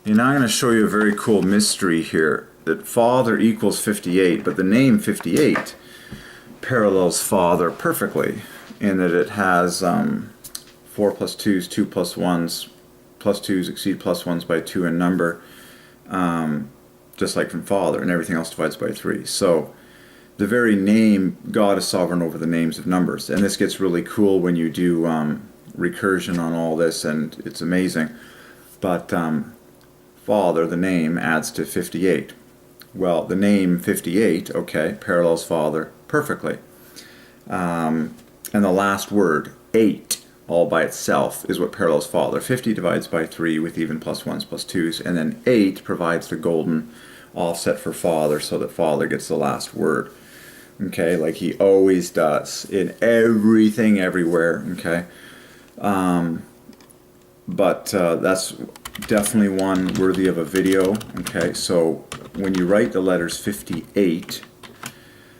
Okay, now I'm going to show you a very cool mystery here, that Father equals 58, but the name 58 parallels Father perfectly, in that it has 4 plus 2s, 2 plus 1s, plus 2s exceed plus 1s by 2 in number, just like from Father, and everything else divides by 3. So the very name, God is sovereign over the names of numbers, and this gets really cool when you do recursion on all this, and it's amazing. But Father, the name, adds to 58. Well, the name 58, okay, parallels Father perfectly. And the last word, 8, all by itself, is what parallels Father. 50 divides by 3 with even plus 1s, plus 2s, and then 8 provides the golden offset for Father, so that Father gets the last word. Okay, like he always does in everything, everywhere, okay? But that's definitely one worthy of a video. Okay, so when you write the letters 58,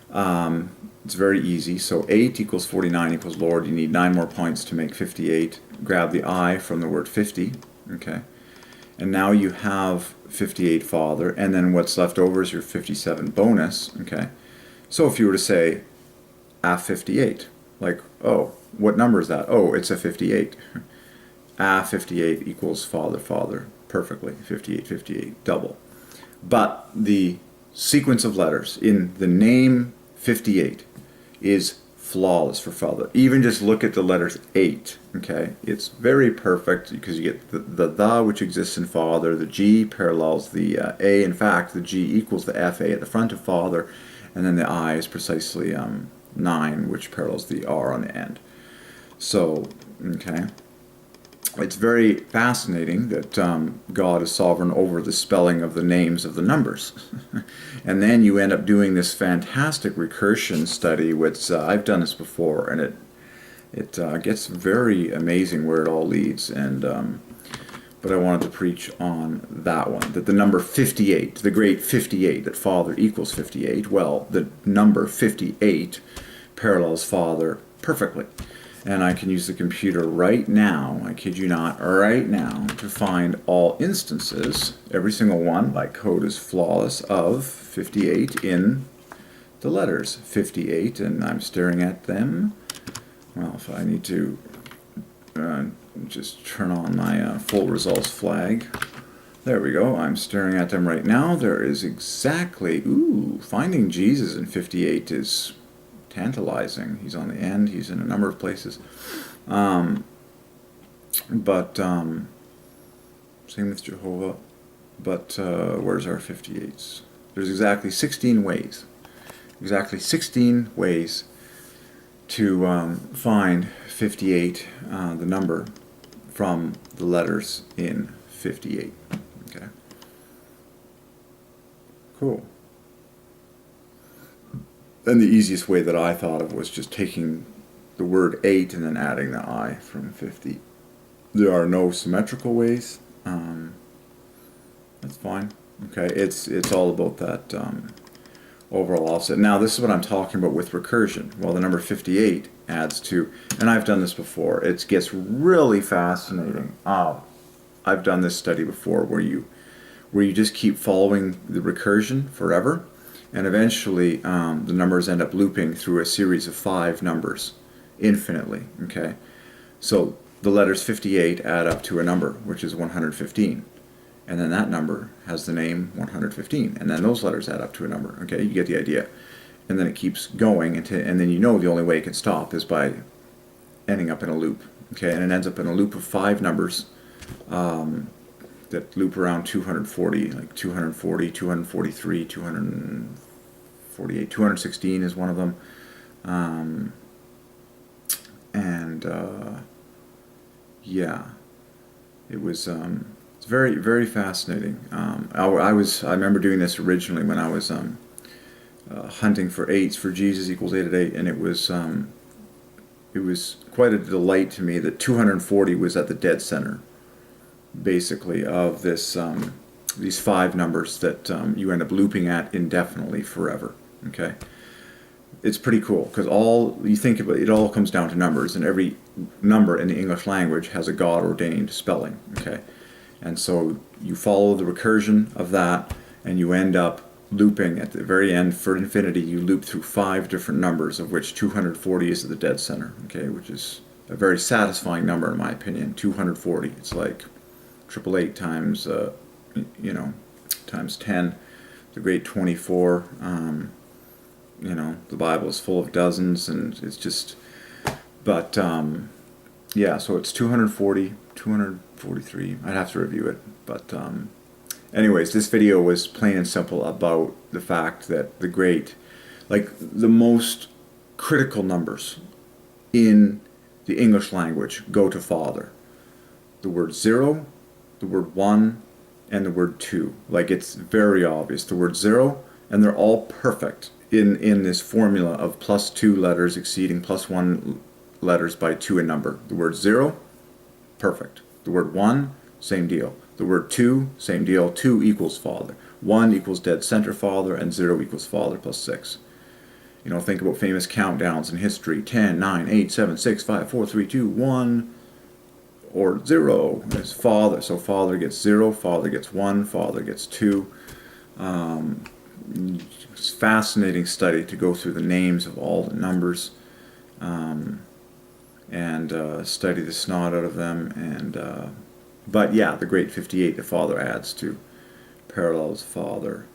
it's very easy. So 8 equals 49 equals Lord. You need 9 more points to make 58. Grab the I from the word 50. Okay, and now you have 58 Father, and then what's left over is your 57 bonus. Okay, so if you were to say a 58, like, oh, what number is that? Oh, it's a 58. 58 equals Father, Father, perfectly, 58, 58, double. But the sequence of letters in the name 58 is flawless for Father. Even just look at the letters 8, okay? It's very perfect because you get the which exists in Father, the G parallels the A. In fact, the G equals the FA at the front of Father, and then the I is precisely 9, which parallels the R on the end. So, okay. It's very fascinating that God is sovereign over the spelling of the names of the numbers. And then you end up doing this fantastic recursion study, which I've done this before, and it gets very amazing where it all leads. And but I wanted to preach on that one, that the number 58, the great 58, that Father equals 58, well, the number 58 parallels Father perfectly. And I can use the computer right now, I kid you not, right now, to find all instances, every single one, by code is flawless, of 58 in the letters 58, and I'm staring at them. Well, if I need to just turn on my full results flag. There we go, I'm staring at them right now. There is exactly, ooh, finding Jesus in 58 is tantalizing. He's on the end. He's in a number of places. Same with Jehovah. But where's our 58s? There's exactly 16 ways. Exactly 16 ways to find 58, the number, from the letters in 58. Okay. Cool. And the easiest way that I thought of was just taking the word 8 and then adding the I from 50. There are no symmetrical ways. That's fine. Okay, it's all about that overall offset. Now this is what I'm talking about with recursion. Well, the number 58 adds to, and I've done this before. It gets really fascinating. I've done this study before where you just keep following the recursion forever. And eventually, the numbers end up looping through a series of 5 numbers, infinitely, okay? So the letters 58 add up to a number, which is 115. And then that number has the name 115. And then those letters add up to a number, okay? You get the idea. And then it keeps going, and then you know the only way it can stop is by ending up in a loop, okay? And it ends up in a loop of 5 numbers that loop around 240, like 240, 243, 248, 216 is one of them. Yeah, it was, it's very, very fascinating. I remember doing this originally when I was hunting for 8s for Jesus equals 8 at 8, and it was quite a delight to me that 240 was at the dead center, basically, of this these 5 numbers that you end up looping at indefinitely forever. Okay, it's pretty cool because all you think about it all comes down to numbers, and every number in the English language has a God-ordained spelling. Okay, And so you follow the recursion of that, and you end up looping at the very end for infinity. You loop through 5 different numbers, of which 240 is at the dead center, okay, which is a very satisfying number in my opinion. 240. It's like 888 times, you know, times 10, the great 24. You know, the Bible is full of dozens, and it's just, but yeah, so it's 240, 243. I'd have to review it, but anyways, this video was plain and simple about the fact that the great, like the most critical numbers in the English language go to Father. The word 0, the word 1, and the word 2. Like, it's very obvious. The word 0, and they're all perfect in this formula of +2 letters exceeding +1 letters by 2 in number. The word 0, perfect. The word 1, same deal. The word 2, same deal. 2 equals Father. 1 equals dead center Father, and 0 equals Father +6. You know, think about famous countdowns in history. 10, 9, 8, 7, 6, 5, 4, 3, 2, 1, or 0 is Father. So Father gets 0, Father gets 1, Father gets 2. It's a fascinating study to go through the names of all the numbers, and study the snot out of them. And but yeah, the great 58 the Father adds to parallels Father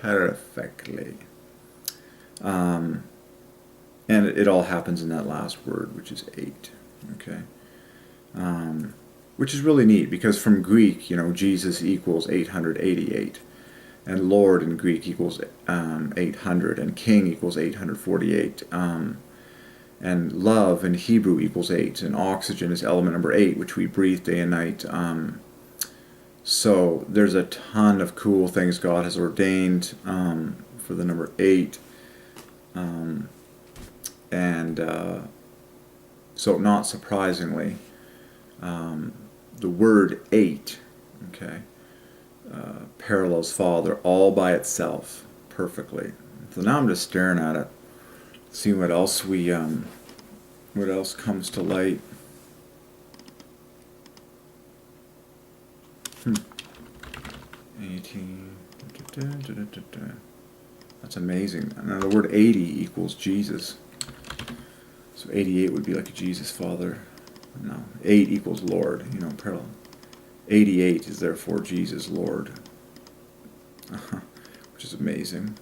perfectly. And it all happens in that last word, which is 8. Okay. Which is really neat, because from Greek, you know, Jesus equals 888, and Lord in Greek equals 800, and King equals 848, and love in Hebrew equals 8, and oxygen is element number 8, which we breathe day and night. So there's a ton of cool things God has ordained for the number 8. So not surprisingly, the word 8, okay, parallels Father all by itself perfectly. So now I'm just staring at it, seeing what else what else comes to light. 18. That's amazing. Now the word 80 equals Jesus. So 88 would be like a Jesus Father. No, 8 equals Lord, you know, parallel. 88 is therefore Jesus Lord. Which is amazing.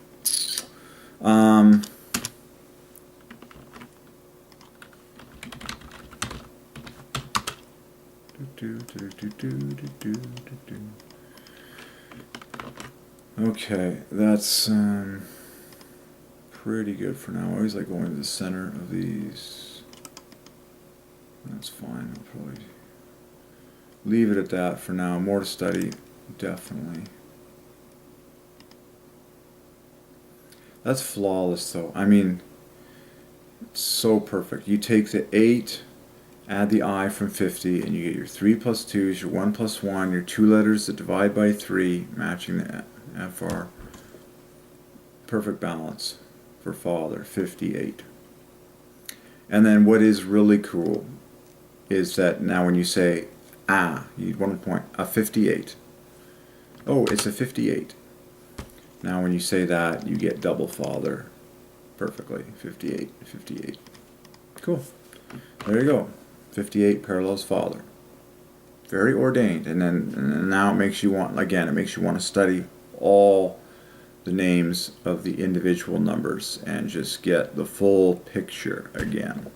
Okay, that's pretty good for now. I always like going to the center of these. That's fine. I'll probably leave it at that for now. More to study, definitely. That's flawless, though. I mean, it's so perfect. You take the 8, add the I from 50, and you get your 3 plus 2s, your 1 plus 1, your 2 letters that divide by 3, matching the FR. Perfect balance for Father, 58. And then what is really cool is that now when you say you need 1 point, a 58. Oh, it's a 58. Now when you say that, you get double Father perfectly. 58, 58. Cool. There you go. 58 parallels Father. Very ordained. And now it makes you want, again, it makes you want to study all the names of the individual numbers and just get the full picture again.